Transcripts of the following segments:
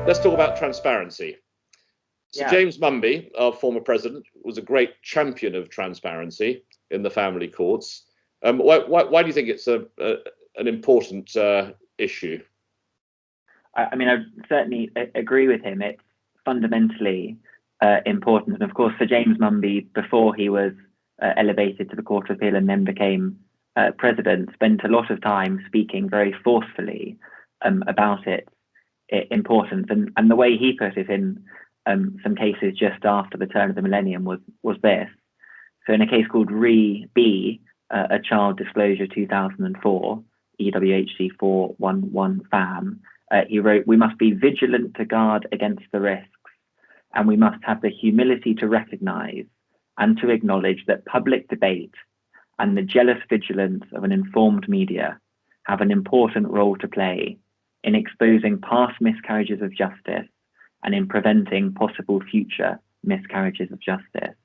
Let's talk about transparency. Sir Yeah. James Mumby, our former president, was a great champion of transparency in the family courts. Why do you think it's an important issue? I mean, I certainly agree with him. It's fundamentally important. And of course, Sir James Mumby, before he was elevated to the Court of Appeal and then became president, spent a lot of time speaking very forcefully about its importance. And the way he put it in some cases just after the turn of the millennium was this. So in a case called Re B, a Child Disclosure 2004, EWHC 411 FAM, he wrote, "We must be vigilant to guard against the risks, and we must have the humility to recognize and to acknowledge that public debate and the jealous vigilance of an informed media have an important role to play in exposing past miscarriages of justice and in preventing possible future miscarriages of justice."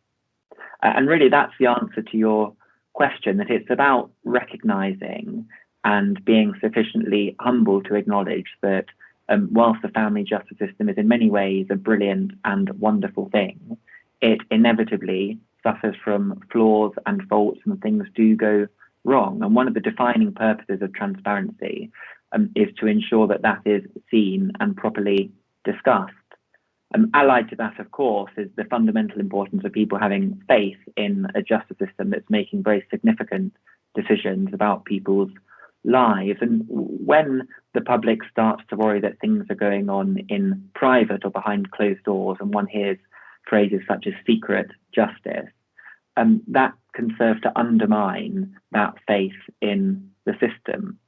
And really, that's the answer to your question, that it's about recognizing and being sufficiently humble to acknowledge that whilst the family justice system is in many ways a brilliant and wonderful thing, it inevitably suffers from flaws and faults, and things do go wrong. And one of the defining purposes of transparency is to ensure that that is seen and properly discussed. Allied to that, of course, is the fundamental importance of people having faith in a justice system that's making very significant decisions about people's lives. And when the public starts to worry that things are going on in private or behind closed doors, and one hears phrases such as secret justice, that can serve to undermine that faith in the system.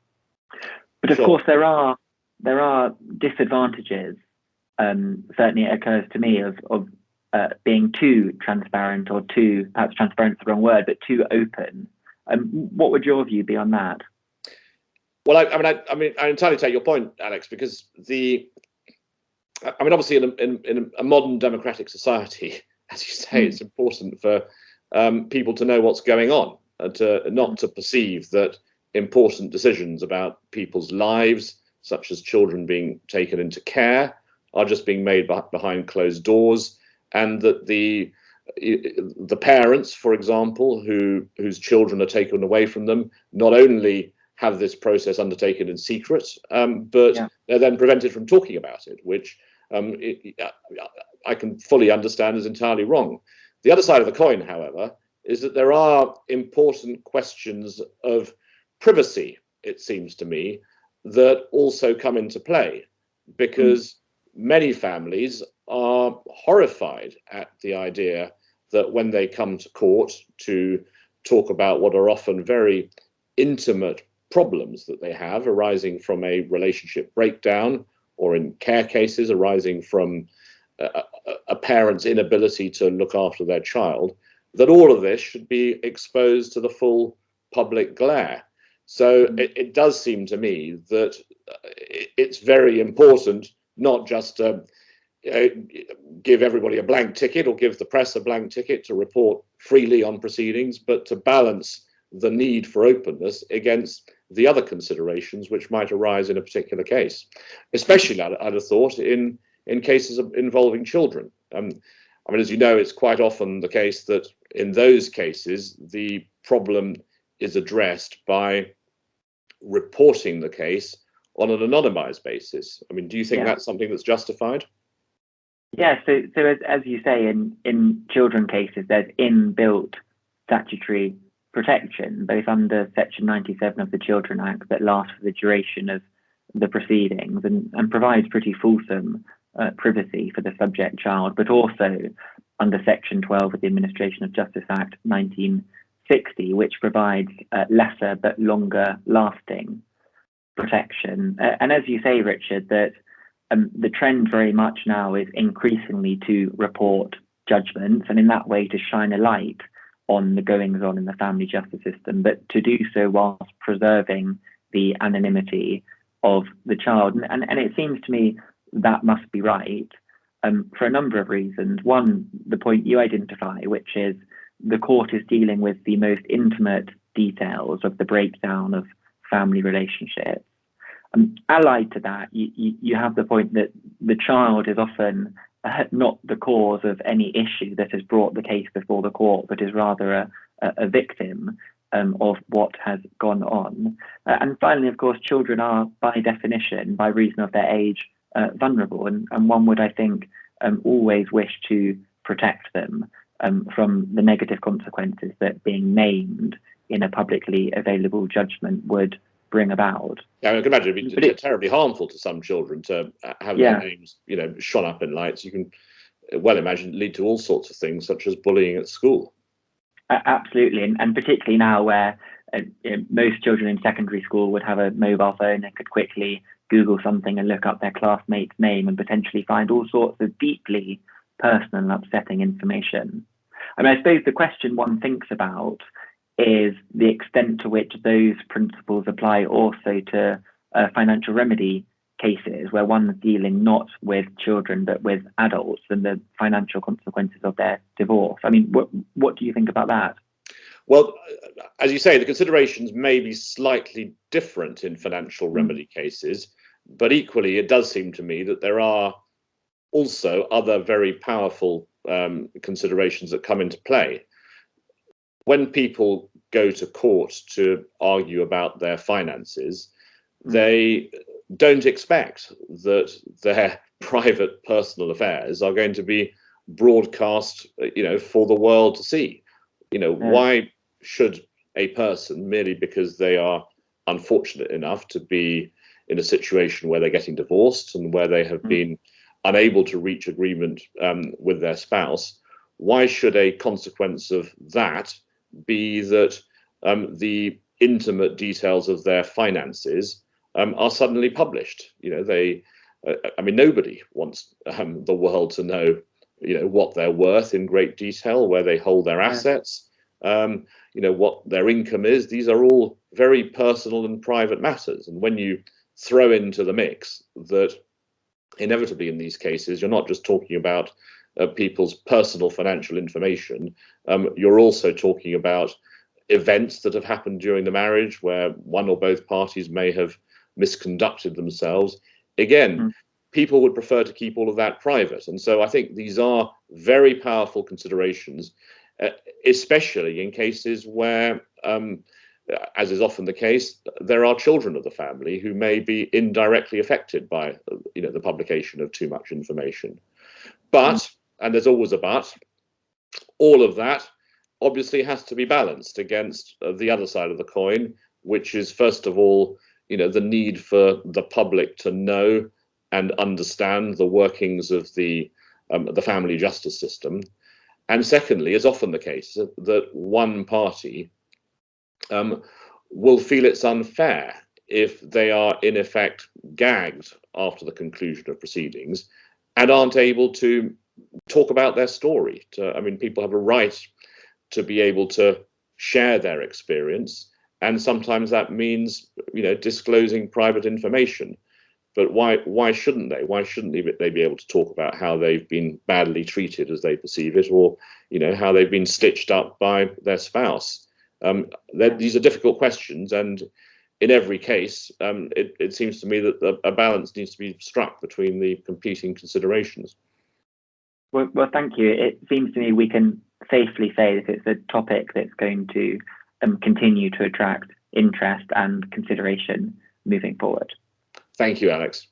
But of course, there are disadvantages. Certainly it occurs to me of being too transparent, or too, perhaps transparent is the wrong word, but too open. What would your view be on that? Well, I entirely take your point, Alex, because obviously in a modern democratic society, as you say, it's important for people to know what's going on, and not to perceive that important decisions about people's lives, such as children being taken into care, are just being made behind closed doors, and that the parents, for example, whose children are taken away from them, not only have this process undertaken in secret, but they're then prevented from talking about it, which I can fully understand is entirely wrong. The other side of the coin, however, is that there are important questions of privacy, it seems to me, that also come into play, because many families are horrified at the idea that when they come to court to talk about what are often very intimate problems that they have arising from a relationship breakdown, or in care cases arising from a parent's inability to look after their child, that all of this should be exposed to the full public glare. So it does seem to me that it's very important not just to give everybody a blank ticket or give the press a blank ticket to report freely on proceedings, but to balance the need for openness against the other considerations which might arise in a particular case, especially, I'd have thought, in cases involving children. As you know, it's quite often the case that in those cases, the problem is addressed by reporting the case on an anonymized basis. Do you think that's something that's justified? Yeah, so as you say, in children cases, there's inbuilt statutory protection, both under Section 97 of the Children Act, that lasts for the duration of the proceedings and provides pretty fulsome privacy for the subject child, but also under Section 12 of the Administration of Justice Act 1960, which provides lesser but longer lasting protection. And as you say, Richard, that the trend very much now is increasingly to report judgments, and in that way to shine a light on the goings on in the family justice system, but to do so whilst preserving the anonymity of the child. And it seems to me that must be right for a number of reasons. One, the point you identify, which is the court is dealing with the most intimate details of the breakdown of family relationships. Allied to that, you have the point that the child is often not the cause of any issue that has brought the case before the court, but is rather a victim of what has gone on. And finally, of course, children are, by definition, by reason of their age, vulnerable, and one would, I think, always wish to protect them from the negative consequences that being named in a publicly available judgment would bring about. Yeah, I can imagine it'd be terribly harmful to some children to have their names, shone up in lights. You can well imagine it lead to all sorts of things, such as bullying at school. Absolutely, and particularly now where most children in secondary school would have a mobile phone and could quickly Google something and look up their classmate's name and potentially find all sorts of deeply personal and upsetting information. I mean, I suppose the question one thinks about is the extent to which those principles apply also to financial remedy cases, where one's dealing not with children but with adults and the financial consequences of their divorce. I mean, what do you think about that? Well, as you say, the considerations may be slightly different in financial remedy cases, but equally it does seem to me that there are also other very powerful considerations that come into play. When people go to court to argue about their finances, they don't expect that their private personal affairs are going to be broadcast, for the world to see. Why should a person, merely because they are unfortunate enough to be in a situation where they're getting divorced and where they have been unable to reach agreement with their spouse, why should a consequence of that be that the intimate details of their finances are suddenly published? Nobody wants the world to know, what they're worth in great detail, where they hold their assets, what their income is. These are all very personal and private matters. And when you throw into the mix that inevitably in these cases, you're not just talking about people's personal financial information, you're also talking about events that have happened during the marriage where one or both parties may have misconducted themselves. Again, people would prefer to keep all of that private. And so I think these are very powerful considerations, especially in cases where, as is often the case, there are children of the family who may be indirectly affected by the publication of too much information. But, and there's always a but, all of that obviously has to be balanced against the other side of the coin, which is, first of all, the need for the public to know and understand the workings of the family justice system. And secondly, as often the case, that one party will feel it's unfair if they are in effect gagged after the conclusion of proceedings and aren't able to talk about their story. People have a right to be able to share their experience, and sometimes that means disclosing private information. But why shouldn't they? Why shouldn't they be able to talk about how they've been badly treated as they perceive it, or how they've been stitched up by their spouse? These are difficult questions, and in every case, it seems to me that a balance needs to be struck between the competing considerations. Well, thank you. It seems to me we can safely say that it's a topic that's going to continue to attract interest and consideration moving forward. Thank you, Alex.